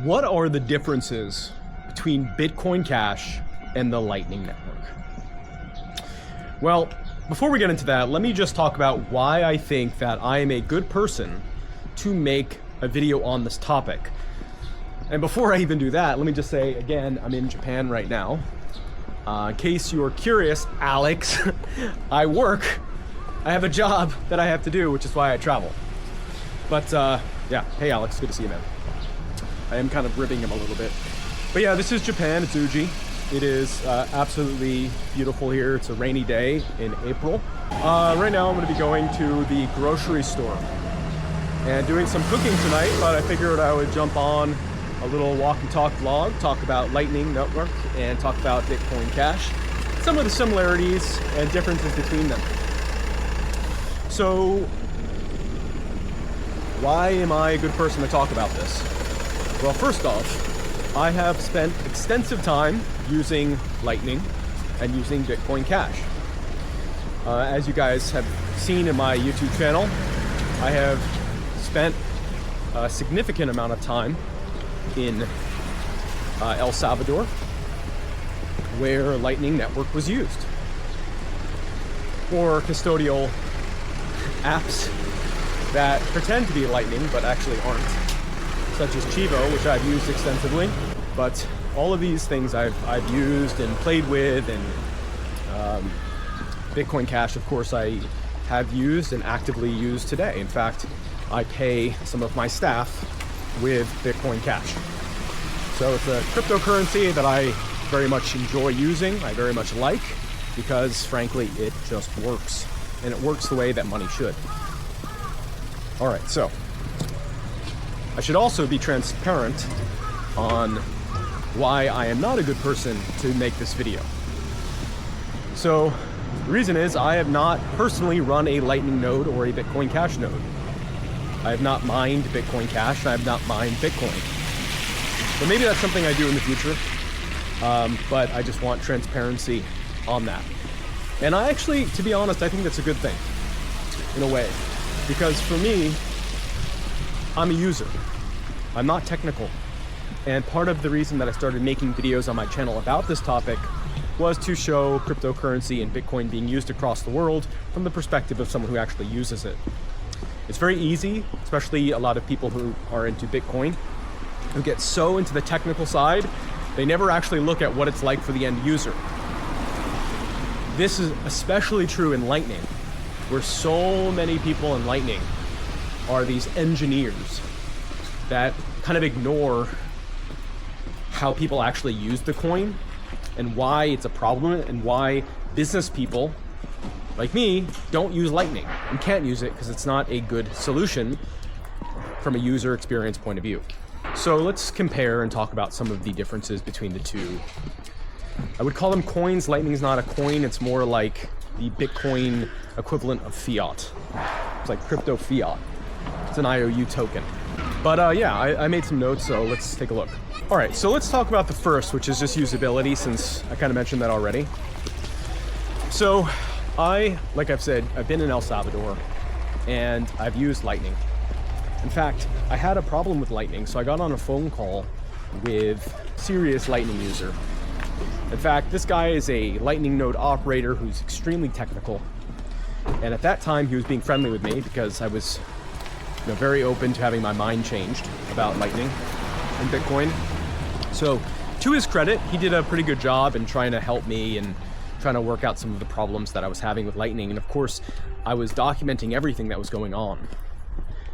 What are the differences between Bitcoin Cash and the Lightning Network? Well, before we get into that, let me just talk about why I think that I am a good person to make a video on this topic. And before I even do that, let me just say again, I'm in Japan right now. In case you're curious, Alex, I have a job that I have to do, which is why I travel. But yeah, hey Alex, good to see you, man. I am kind of ribbing him a little bit. But yeah, this is Japan, it's Uji. It is absolutely beautiful here. It's a rainy day in April. Right now I'm gonna be going to the grocery store and doing some cooking tonight, but I figured I would jump on a little walk and talk vlog, talk about Lightning Network and talk about Bitcoin Cash, some of the similarities and differences between them. So, why am I a good person to talk about this? Well, first off, I have spent extensive time using Lightning and using Bitcoin Cash. As you guys have seen in my YouTube channel, I have spent a significant amount of time in El Salvador, where Lightning Network was used for custodial apps that pretend to be Lightning but actually aren't, such as Chivo, which I've used extensively. But all of these things I've used and played with, and Bitcoin Cash, of course, I have used and actively use today. In fact, I pay some of my staff with Bitcoin Cash. So it's a cryptocurrency that I very much enjoy using, I very much like, because frankly, it just works. And it works the way that money should. All right, so I should also be transparent on why I am not a good person to make this video. So the reason is I have not personally run a Lightning node or a Bitcoin Cash node. I have not mined Bitcoin Cash, and I have not mined Bitcoin. So maybe that's something I do in the future, but I just want transparency on that. And I actually, to be honest, I think that's a good thing, in a way. Because for me, I'm a user. I'm not technical. And part of the reason that I started making videos on my channel about this topic was to show cryptocurrency and Bitcoin being used across the world from the perspective of someone who actually uses it. It's very easy, especially a lot of people who are into Bitcoin, who get so into the technical side, they never actually look at what it's like for the end user. This is especially true in Lightning, where so many people in Lightning are these engineers that kind of ignore how people actually use the coin and why it's a problem and why business people like me don't use Lightning and can't use it because it's not a good solution from a user experience point of view. So let's compare and talk about some of the differences between the two. I would call them coins. Lightning's not a coin, it's more like the Bitcoin equivalent of fiat. It's like crypto fiat. It's an IOU token. But yeah, I made some notes, so let's take a look. All right, so let's talk about the first, which is just usability, since I kind of mentioned that already. So like I've said, I've been in El Salvador and I've used Lightning. In fact, I had a problem with Lightning, so I got on a phone call with a serious Lightning user. In fact, this guy is a Lightning node operator who's extremely technical. And at that time, he was being friendly with me because I was very open to having my mind changed about Lightning and Bitcoin. So to his credit, he did a pretty good job in trying to help me and trying to work out some of the problems that I was having with Lightning. And of course, I was documenting everything that was going on.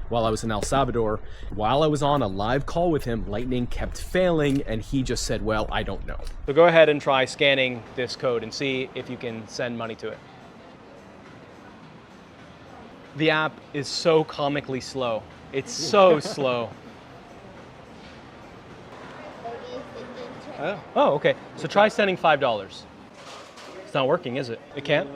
While I was in El Salvador, while I was on a live call with him, Lightning kept failing and he just said, well, I don't know. So go ahead and try scanning this code and see if you can send money to it. The app is so comically slow. It's so slow. Oh, okay. So try sending $5. It's not working, is it? It can't?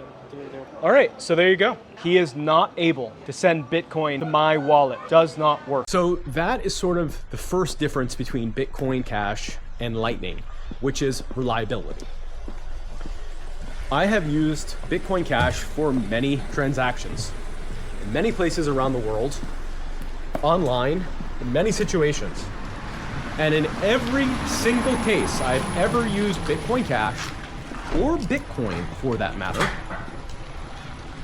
All right, so there you go. He is not able to send Bitcoin to my wallet. Does not work. So that is sort of the first difference between Bitcoin Cash and Lightning, which is reliability. I have used Bitcoin Cash for many transactions in many places around the world, online, in many situations. And in every single case I've ever used Bitcoin Cash, or Bitcoin for that matter,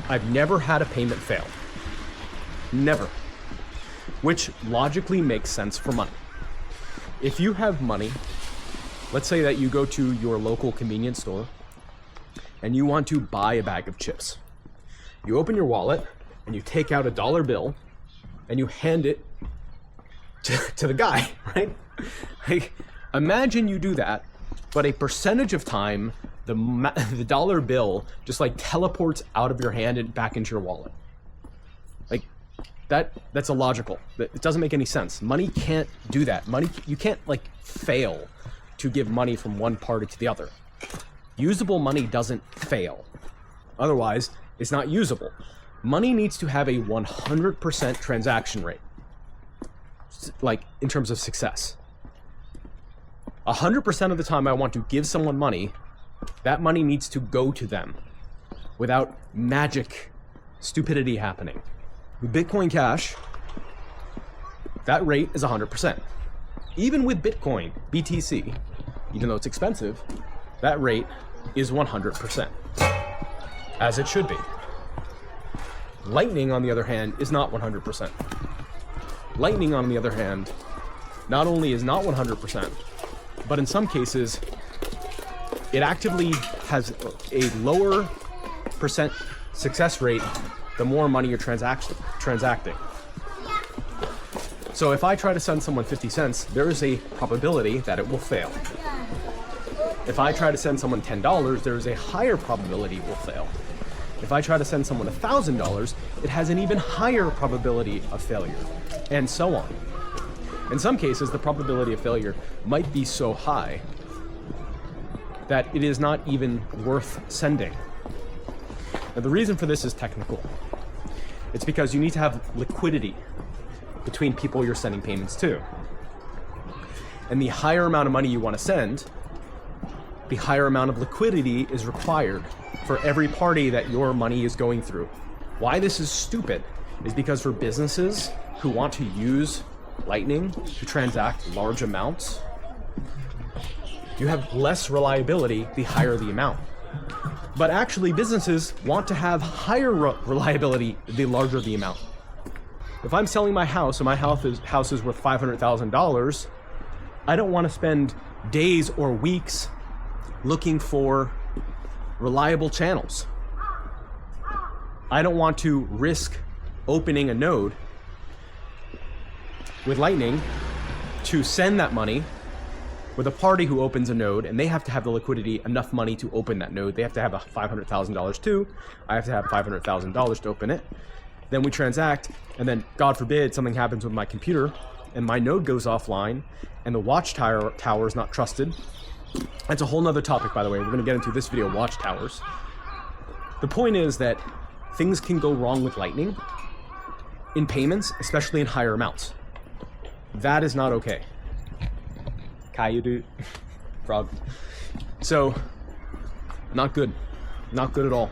I've never had a payment fail. Never. Which logically makes sense for money. If you have money, let's say that you go to your local convenience store and you want to buy a bag of chips. You open your wallet and you take out a $1 bill and you hand it to the guy, right? Like, imagine you do that, but a percentage of time, the $1 bill just like teleports out of your hand and back into your wallet. Like, that's illogical. It doesn't make any sense. Money can't do that. Money, you can't like fail to give money from one party to the other. Usable money doesn't fail. Otherwise, it's not usable. Money needs to have a 100% transaction rate, like in terms of success. 100% of the time I want to give someone money, that money needs to go to them without magic stupidity happening. With Bitcoin Cash, that rate is 100%. Even with Bitcoin, BTC, even though it's expensive, that rate is 100%, as it should be. Lightning, on the other hand, is not 100%. Lightning, on the other hand, not only is not 100%, but in some cases, it actively has a lower percent success rate the more money you're transacting. So if I try to send someone 50 cents, there is a probability that it will fail. If I try to send someone $10, there is a higher probability it will fail. If I try to send someone $1,000, it has an even higher probability of failure, and so on. In some cases, the probability of failure might be so high that it is not even worth sending. Now, the reason for this is technical. It's because you need to have liquidity between people you're sending payments to. And the higher amount of money you want to send, the higher amount of liquidity is required for every party that your money is going through. Why this is stupid is because for businesses who want to use Lightning to transact large amounts, you have less reliability the higher the amount. But actually, businesses want to have higher reliability the larger the amount. If I'm selling my house and my house is worth $500,000, I don't want to spend days or weeks looking for reliable channels. I don't want to risk opening a node with Lightning to send that money with a party who opens a node, and they have to have the liquidity, enough money to open that node. They have to have $500,000 too. I have to have $500,000 to open it. Then we transact, and then God forbid something happens with my computer and my node goes offline and the watchtower is not trusted. That's a whole nother topic, by the way. We're going to get into this video, watchtowers. The point is that things can go wrong with Lightning in payments, especially in higher amounts. That is not okay. Caillou dude. Frog. So, not good. Not good at all.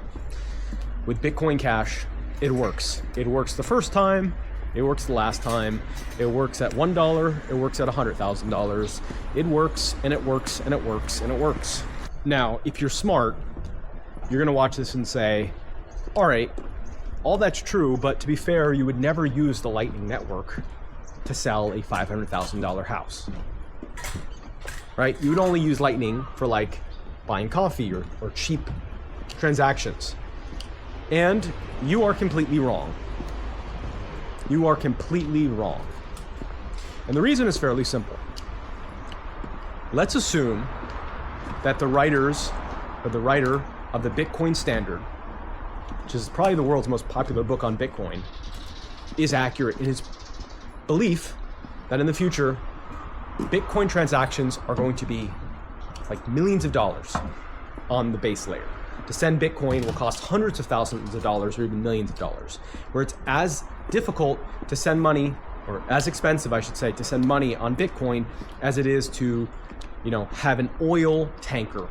With Bitcoin Cash, it works. It works the first time. It works the last time. It works at $1. It works at $100,000. It works, and it works, and it works, and it works. Now, if you're smart, you're gonna watch this and say, all right, all that's true, but to be fair, you would never use the Lightning Network to sell a $500,000 house, right? You would only use Lightning for like buying coffee or cheap transactions. And you are completely wrong. You are completely wrong. And the reason is fairly simple. Let's assume that the writer of the Bitcoin Standard, which is probably the world's most popular book on Bitcoin, is accurate in his belief that in the future, Bitcoin transactions are going to be like millions of dollars on the base layer. To send Bitcoin will cost hundreds of thousands of dollars or even millions of dollars, where it's as difficult to send money, or as expensive, I should say, to send money on Bitcoin as it is to, have an oil tanker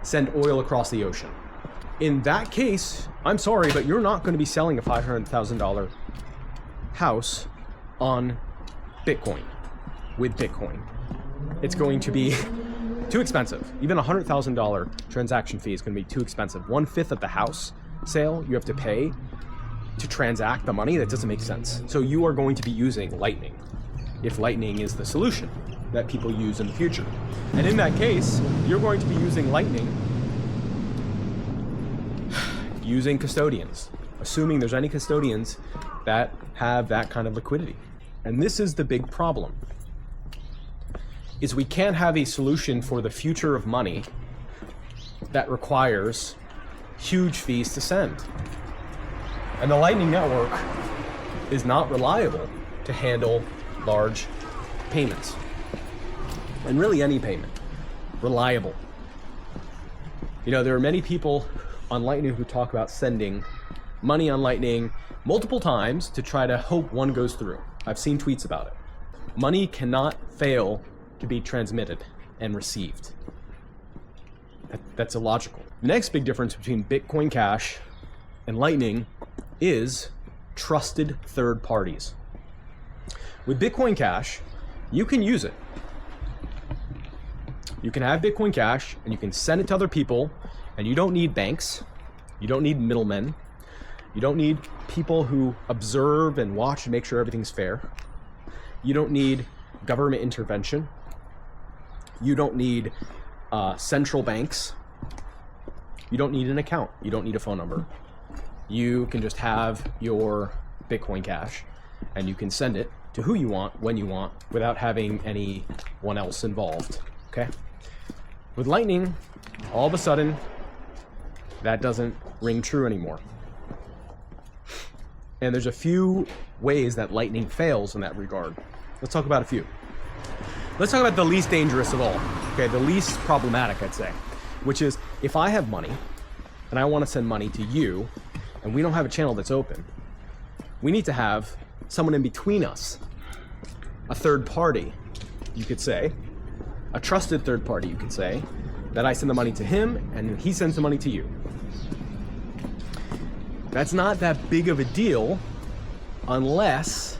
send oil across the ocean. In that case, I'm sorry, but you're not going to be selling a $500,000 house on Bitcoin. with Bitcoin. It's going to be too expensive. Even a $100,000 transaction fee is going to be too expensive. 1/5 of the house sale you have to pay to transact the money. That doesn't make sense. So you are going to be using Lightning, if Lightning is the solution that people use in the future. And in that case, you're going to be using Lightning using custodians, assuming there's any custodians that have that kind of liquidity. And this is the big problem, is we can't have a solution for the future of money that requires huge fees to send. And the Lightning Network is not reliable to handle large payments. And really any payment, reliable. You know, there are many people on Lightning who talk about sending money on Lightning multiple times to try to hope one goes through. I've seen tweets about it. Money cannot fail to be transmitted and received. That's illogical. The next big difference between Bitcoin Cash and Lightning is trusted third parties. With Bitcoin Cash, you can use it. You can have Bitcoin Cash and you can send it to other people, and you don't need banks. You don't need middlemen. You don't need people who observe and watch and make sure everything's fair. You don't need government intervention. You don't need central banks. You don't need an account. You don't need a phone number. You can just have your Bitcoin Cash and you can send it to who you want, when you want, without having anyone else involved, okay? With Lightning, all of a sudden, that doesn't ring true anymore. And there's a few ways that Lightning fails in that regard. Let's talk about a few. Let's talk about the least dangerous of all, okay? The least problematic, I'd say, which is if I have money and I want to send money to you and we don't have a channel that's open, we need to have someone in between us, a third party, you could say, a trusted third party, you could say, that I send the money to him and he sends the money to you. That's not that big of a deal unless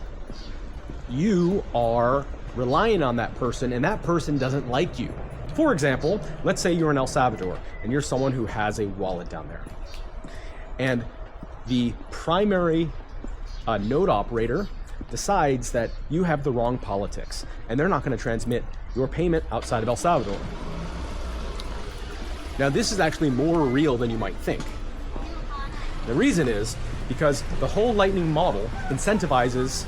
you are relying on that person and that person doesn't like you. For example, let's say you're in El Salvador and you're someone who has a wallet down there. And the primary node operator decides that you have the wrong politics and they're not going to transmit your payment outside of El Salvador. Now, this is actually more real than you might think. The reason is because the whole Lightning model incentivizes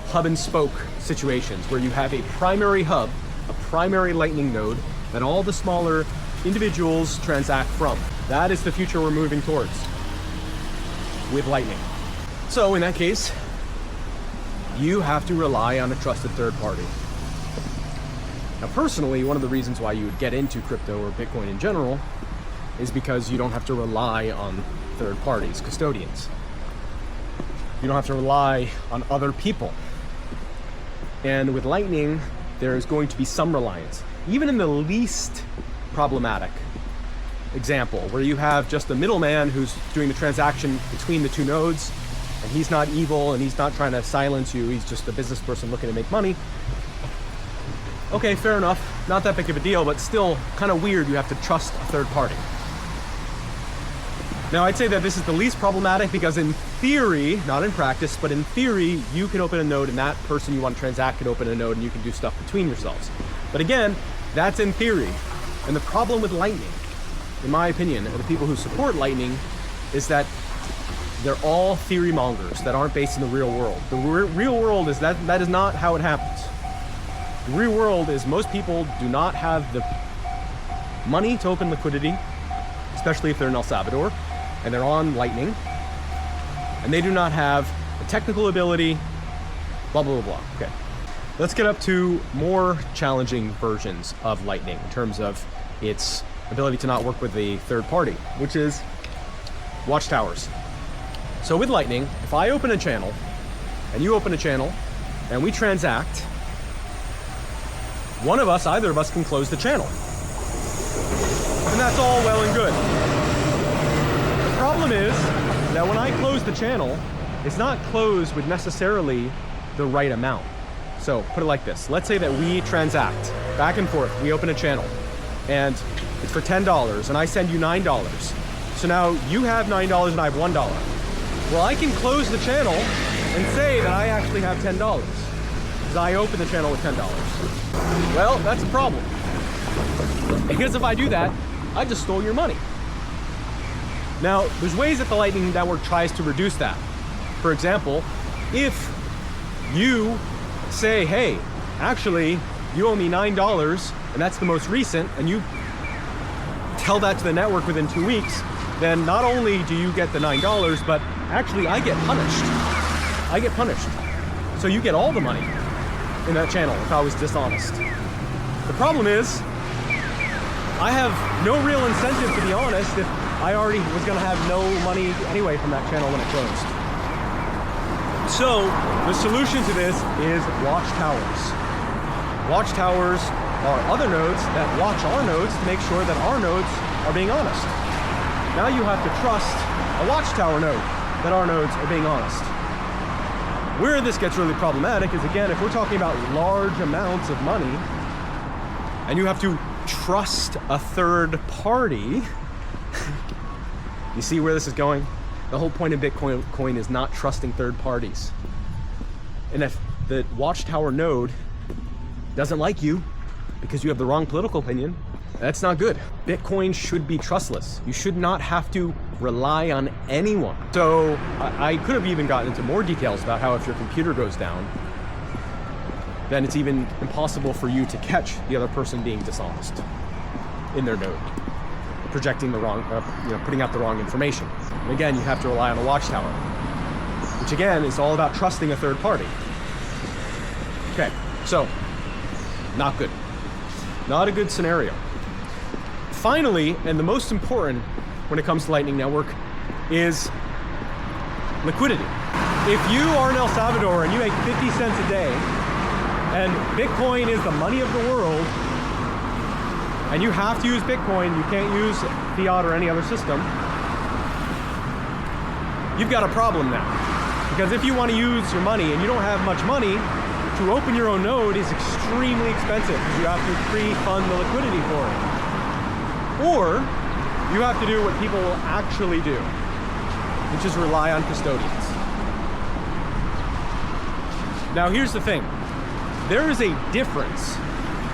hub and spoke situations where you have a primary hub, a primary Lightning node that all the smaller individuals transact from. That is the future we're moving towards with Lightning. So in that case, you have to rely on a trusted third party. Now, personally, one of the reasons why you would get into crypto or Bitcoin in general is because you don't have to rely on third parties, custodians. You don't have to rely on other people. And with Lightning, there's going to be some reliance. Even in the least problematic example, where you have just a middleman who's doing the transaction between the two nodes, and he's not evil and he's not trying to silence you, he's just a business person looking to make money. Okay, fair enough. Not that big of a deal, but still kind of weird you have to trust a third party. Now, I'd say that this is the least problematic because in theory, not in practice, but in theory, you can open a node and that person you want to transact can open a node and you can do stuff between yourselves. But again, that's in theory. And the problem with Lightning, in my opinion, and the people who support Lightning, is that they're all theory mongers that aren't based in the real world. The real world is that is not how it happens. The real world is most people do not have the money to open liquidity, especially if they're in El Salvador, and they're on Lightning, and they do not have the technical ability, blah, blah, blah, blah. Okay. Let's get up to more challenging versions of Lightning in terms of its ability to not work with a third party, which is watchtowers. So with Lightning, if I open a channel, and you open a channel, and we transact, one of us, either of us, can close the channel. And that's all well and good. The problem is that when I close the channel, it's not closed with necessarily the right amount. So put it like this. Let's say that we transact back and forth. We open a channel and it's for $10 and I send you $9. So now you have $9 and I have $1. Well, I can close the channel and say that I actually have $10 because I opened the channel with $10. Well, that's a problem. Because if I do that, I just stole your money. Now, there's ways that the Lightning Network tries to reduce that. For example, if you say, hey, actually, you owe me $9, and that's the most recent, and you tell that to the network within 2 weeks, then not only do you get the $9, but actually I get punished. I get punished. So you get all the money in that channel if I was dishonest. The problem is, I have no real incentive to be honest if I already was gonna have no money anyway from that channel when it closed. So the solution to this is watchtowers. Watchtowers are other nodes that watch our nodes to make sure that our nodes are being honest. Now you have to trust a watchtower node that our nodes are being honest. Where this gets really problematic is, again, if we're talking about large amounts of money and you have to trust a third party, you see where this is going? The whole point of Bitcoin is not trusting third parties. And if the watchtower node doesn't like you because you have the wrong political opinion, that's not good. Bitcoin should be trustless. You should not have to rely on anyone. So I could have even gotten into more details about how if your computer goes down, then it's even impossible for you to catch the other person being dishonest in their node, projecting the wrong, putting out the wrong information. And again, you have to rely on a watchtower, which again is all about trusting a third party. Okay, so not good. Not a good scenario. Finally, and the most important when it comes to Lightning Network, is liquidity. If you are in El Salvador and you make 50 cents a day, and Bitcoin is the money of the world, and you have to use Bitcoin, you can't use fiat or any other system, you've got a problem now. Because if you want to use your money and you don't have much money, to open your own node is extremely expensive because you have to pre-fund the liquidity for it. Or you have to do what people will actually do, which is rely on custodians. Now here's the thing. There is a difference.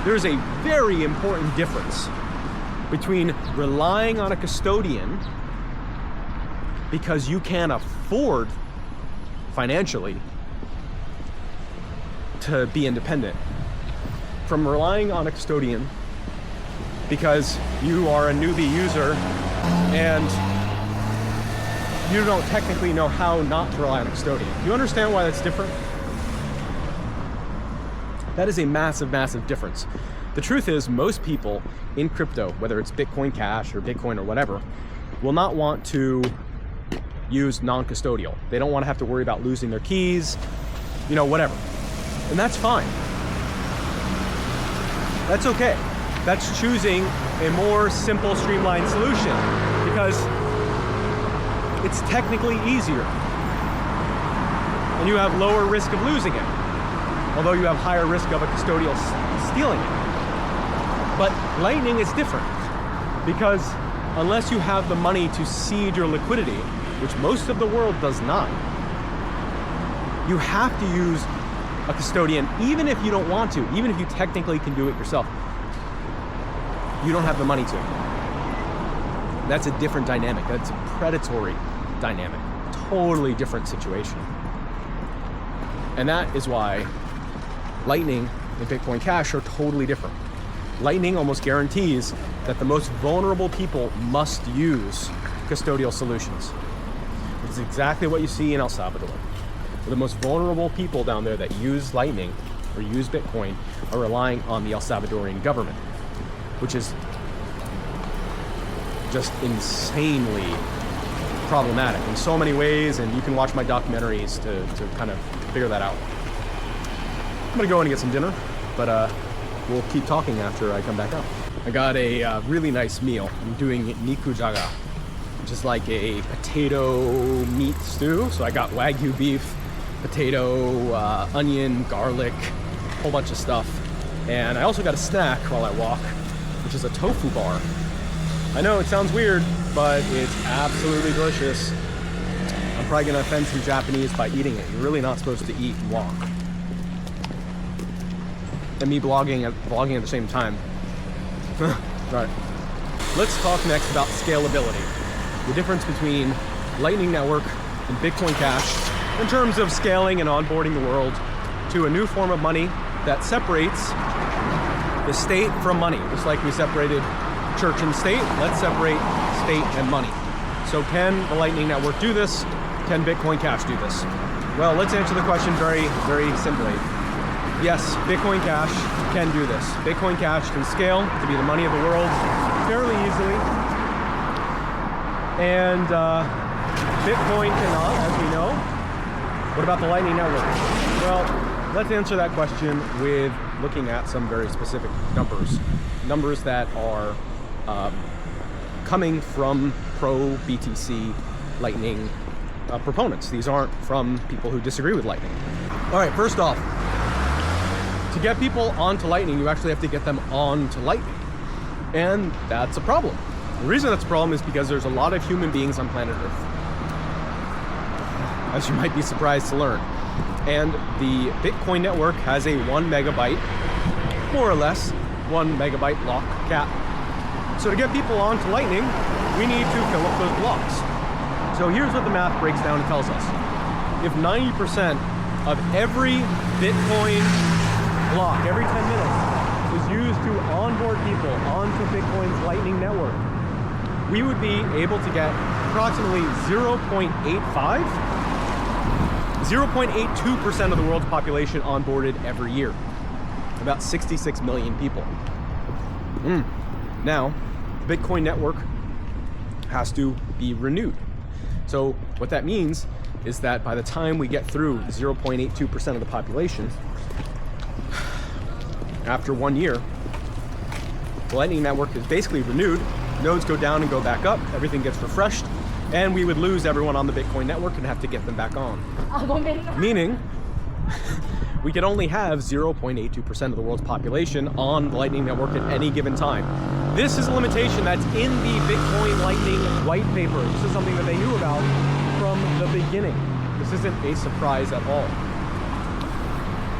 There is a very important difference between relying on a custodian because you can't afford financially to be independent, from relying on a custodian because you are a newbie user and you don't technically know how not to rely on a custodian. Do you understand why that's different? That is a massive, massive difference. The truth is, most people in crypto, whether it's Bitcoin Cash or Bitcoin or whatever, will not want to use non-custodial. They don't want to have to worry about losing their keys, whatever. And that's fine. That's okay. That's choosing a more simple, streamlined solution because it's technically easier. And you have lower risk of losing it, although you have higher risk of a custodial stealing it. But Lightning is different because unless you have the money to seed your liquidity, which most of the world does not, you have to use a custodian, even if you don't want to, even if you technically can do it yourself. You don't have the money to. That's a different dynamic. That's a predatory dynamic. Totally different situation. And that is why Lightning and Bitcoin Cash are totally different. Lightning almost guarantees that the most vulnerable people must use custodial solutions. It's exactly what you see in El Salvador. The most vulnerable people down there that use Lightning or use Bitcoin are relying on the El Salvadorian government, which is just insanely problematic in so many ways, and you can watch my documentaries to kind of figure that out. I'm gonna go in and get some dinner, but we'll keep talking after I come back up. I got a really nice meal. I'm doing nikujaga, which is like a potato meat stew. So I got Wagyu beef, potato, onion, garlic, whole bunch of stuff. And I also got a snack while I walk, which is a tofu bar. I know it sounds weird, but it's absolutely delicious. I'm probably gonna offend some Japanese by eating it. You're really not supposed to eat and walk. And me vlogging at the same time. Right. Let's talk next about scalability. The difference between Lightning Network and Bitcoin Cash in terms of scaling and onboarding the world to a new form of money that separates the state from money. Just like we separated church and state, let's separate state and money. So can the Lightning Network do this? Can Bitcoin Cash do this? Well, let's answer the question very, very simply. Yes, Bitcoin Cash can do this. Bitcoin Cash can scale to be the money of the world fairly easily. And Bitcoin cannot, as we know. What about the Lightning Network? Well, let's answer that question with looking at some very specific numbers. Numbers that are coming from pro-BTC Lightning proponents. These aren't from people who disagree with Lightning. All right, first off, to get people onto Lightning, you actually have to get them onto Lightning. And that's a problem. The reason that's a problem is because there's a lot of human beings on planet Earth, as you might be surprised to learn. And the Bitcoin network has a 1 megabyte, more or less, 1 megabyte block cap. So to get people onto Lightning, we need to fill up those blocks. So here's what the math breaks down and tells us. If 90% of every Bitcoin block every 10 minutes was used to onboard people onto Bitcoin's Lightning Network, we would be able to get approximately 0.82% of the world's population onboarded every year. About 66 million people. Now, the Bitcoin network has to be renewed. So what that means is that by the time we get through 0.82% of the population, after 1 year, the Lightning Network is basically renewed. Nodes go down and go back up, everything gets refreshed, and we would lose everyone on the Bitcoin network and have to get them back on. Meaning, we could only have 0.82% of the world's population on the Lightning Network at any given time. This is a limitation that's in the Bitcoin Lightning white paper. This is something that they knew about from the beginning. This isn't a surprise at all.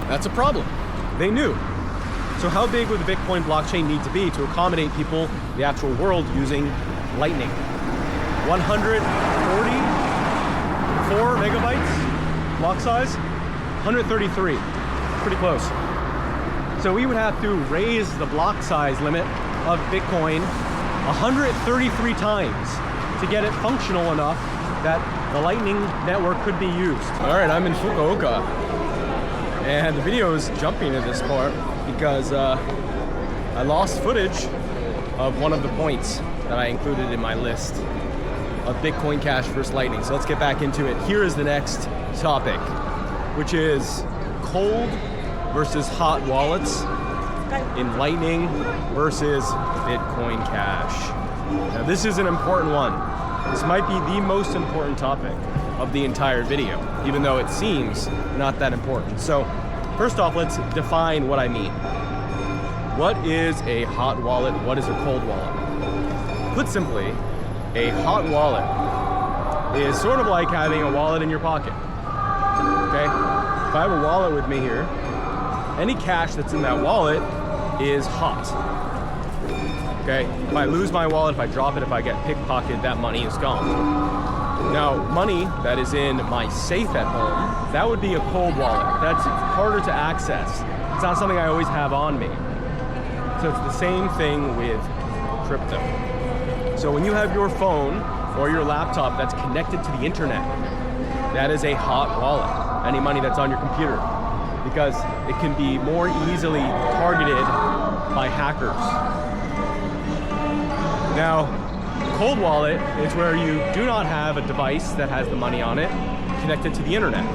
That's a problem. They knew. So how big would the Bitcoin blockchain need to be to accommodate people, the actual world, using Lightning? 144 megabytes block size? 133, pretty close. So we would have to raise the block size limit of Bitcoin 133 times to get it functional enough that the Lightning Network could be used. All right, I'm in Fukuoka, and the video is jumping at this part because I lost footage of one of the points that I included in my list of Bitcoin Cash versus Lightning. So let's get back into it. Here is the next topic, which is cold versus hot wallets in Lightning versus Bitcoin Cash. Now this is an important one. This might be the most important topic of the entire video, even though it seems not that important. So first off, let's define what I mean. What is a hot wallet? What is a cold wallet? Put simply, a hot wallet is sort of like having a wallet in your pocket. Okay? If I have a wallet with me here, any cash that's in that wallet is hot. Okay? If I lose my wallet, if I drop it, if I get pickpocketed, that money is gone. Now, money that is in my safe at home, that would be a cold wallet. That's harder to access. It's not something I always have on me. So it's the same thing with crypto. So when you have your phone or your laptop that's connected to the internet, that is a hot wallet. Any money that's on your computer, because it can be more easily targeted by hackers. Now, cold wallet is where you do not have a device that has the money on it connected to the internet.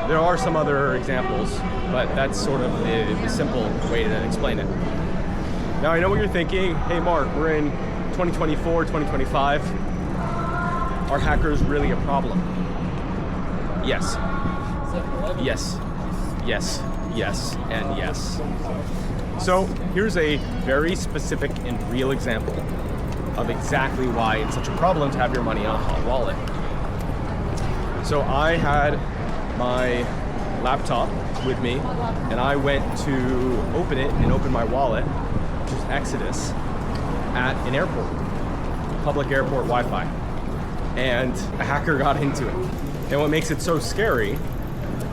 There are some other examples, but that's sort of the simple way to explain it. Now I know what you're thinking. Hey Mark, we're in 2024, 2025. Are hackers really a problem? Yes. Yes. Yes. yes, and yes. So here's a very specific and real example of exactly why it's such a problem to have your money on a hot wallet. So I had my laptop with me, and I went to open it and open my wallet, which is Exodus, at an airport, public airport Wi-Fi, and a hacker got into it. And what makes it so scary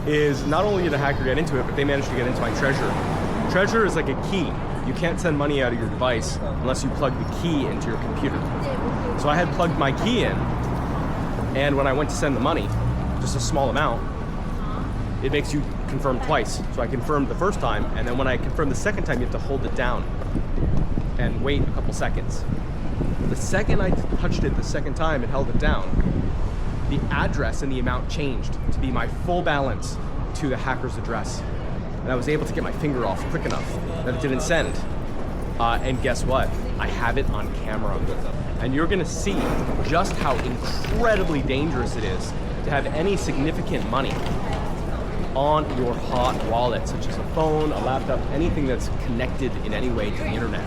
is not only did a hacker get into it, but they managed to get into my Trezor. Trezor is like a key. You can't send money out of your device unless you plug the key into your computer. So I had plugged my key in, and when I went to send the money, just a small amount, it makes you confirm twice. So I confirmed the first time, and then when I confirmed the second time, you have to hold it down and wait a couple seconds. The second I touched it the second time and held it down, the address and the amount changed to be my full balance to the hacker's address. And I was able to get my finger off quick enough that it didn't send. And guess what? I have it on camera. And you're gonna see just how incredibly dangerous it is to have any significant money on your hot wallet, such as a phone, a laptop, anything that's connected in any way to the internet.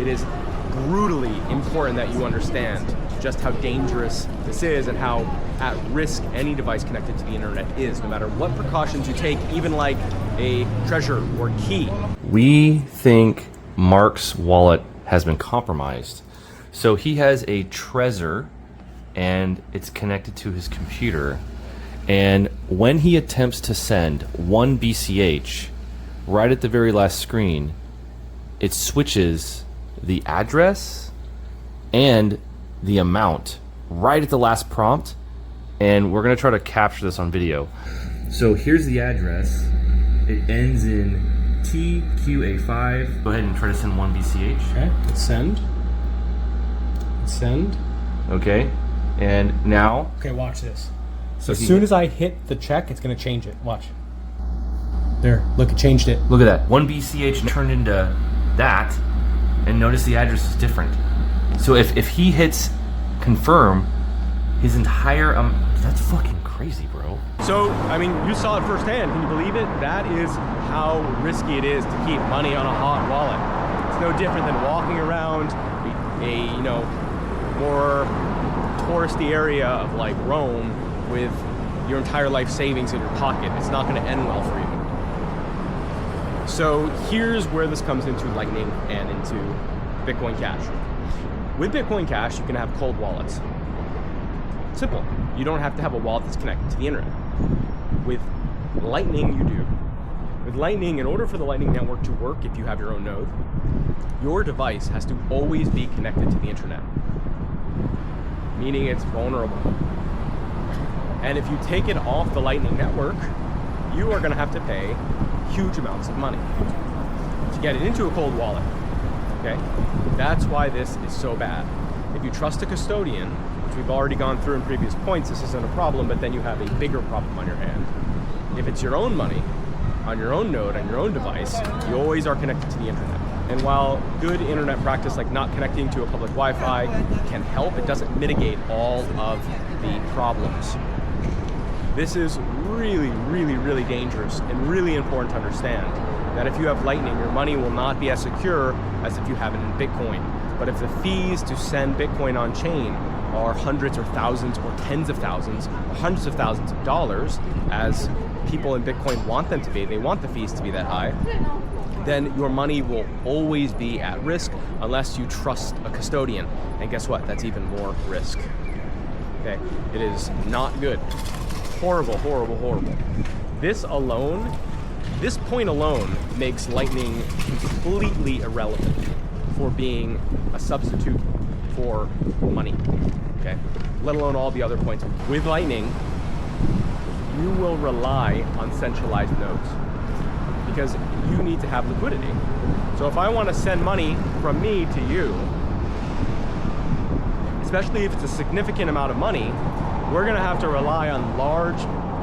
It is brutally important that you understand just how dangerous this is and how at risk any device connected to the internet is, no matter what precautions you take, even like a Trezor or key. We think Mark's wallet has been compromised. So he has a Trezor and it's connected to his computer. And when he attempts to send 1 BCH, right at the very last screen, it switches the address and the amount right at the last prompt. And we're gonna try to capture this on video. So here's the address. It ends in TQA5. Go ahead and try to send 1 BCH. Okay, hit send. Hit send. Okay, and now. Okay, watch this. So as soon as I hit the check, it's gonna change it. Watch. There, look, it changed it. Look at that. 1 BCH turned into that, and notice the address is different. So if he hits confirm, his entire that's fucking crazy, bro. So, I mean, you saw it firsthand. Can you believe it? That is how risky it is to keep money on a hot wallet. It's no different than walking around a more touristy area of like Rome with your entire life savings in your pocket. It's not going to end well for you. So here's where this comes into Lightning and into Bitcoin Cash. With Bitcoin Cash, you can have cold wallets. Simple. You don't have to have a wallet that's connected to the internet. With Lightning, you do. With Lightning, in order for the Lightning Network to work, if you have your own node, your device has to always be connected to the internet, meaning it's vulnerable. And if you take it off the Lightning Network, you are going to have to pay huge amounts of money to get it into a cold wallet. Okay? That's why this is so bad. If you trust a custodian, which we've already gone through in previous points, this isn't a problem, but then you have a bigger problem on your hand. If it's your own money, on your own node, on your own device, you always are connected to the internet. And while good internet practice like not connecting to a public Wi-Fi can help, it doesn't mitigate all of the problems. This is really, really, really dangerous and really important to understand that if you have Lightning, your money will not be as secure as if you have it in Bitcoin. But if the fees to send Bitcoin on chain are hundreds or thousands or tens of thousands or hundreds of thousands of dollars, as people in Bitcoin want them to be, they want the fees to be that high, then your money will always be at risk unless you trust a custodian. And guess what? That's even more risk. Okay, it is not good. Horrible, horrible, horrible. This point alone makes Lightning completely irrelevant for being a substitute for money, okay? Let alone all the other points. With Lightning, you will rely on centralized nodes because you need to have liquidity. So if I want to send money from me to you, especially if it's a significant amount of money, we're gonna have to rely on large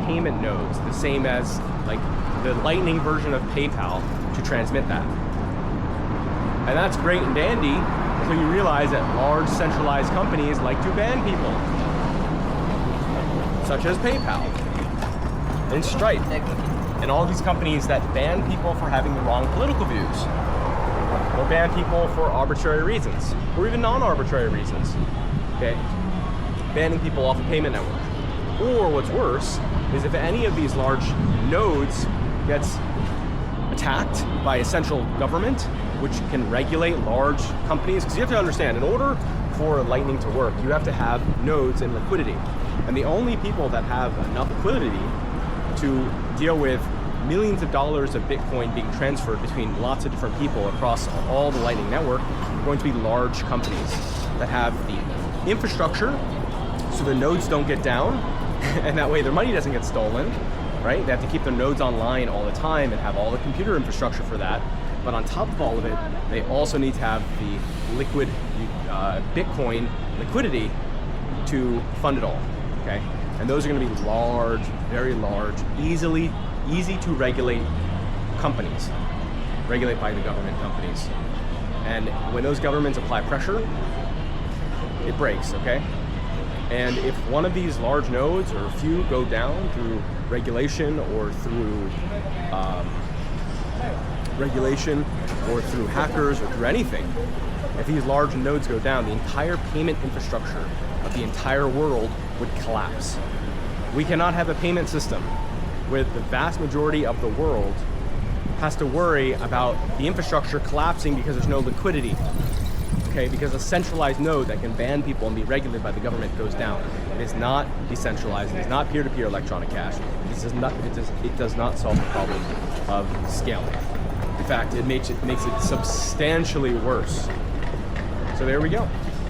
payment nodes, the same as like the Lightning version of PayPal, to transmit that. And that's great and dandy until you realize that large centralized companies like to ban people, such as PayPal and Stripe. And all these companies that ban people for having the wrong political views, or ban people for arbitrary reasons, or even non-arbitrary reasons, okay? Banning people off a payment network. Or what's worse is if any of these large nodes gets attacked by a central government, which can regulate large companies, because you have to understand, in order for Lightning to work, you have to have nodes and liquidity. And the only people that have enough liquidity to deal with millions of dollars of Bitcoin being transferred between lots of different people across all the Lightning Network are going to be large companies that have the infrastructure so the nodes don't get down, and that way their money doesn't get stolen, right? They have to keep their nodes online all the time and have all the computer infrastructure for that. But on top of all of it, they also need to have the liquid Bitcoin liquidity to fund it all, okay? And those are going to be large, very large, easy to regulate companies, regulate by the government companies. And when those governments apply pressure, it breaks, okay? And if one of these large nodes or a few go down through regulation or through hackers or through anything, if these large nodes go down, the entire payment infrastructure of the entire world would collapse. We cannot have a payment system where the vast majority of the world has to worry about the infrastructure collapsing because there's no liquidity. Okay, because a centralized node that can ban people and be regulated by the government goes down. It is not decentralized. It is not peer-to-peer electronic cash. It does not solve the problem of scaling. In fact, it makes it substantially worse. So there we go.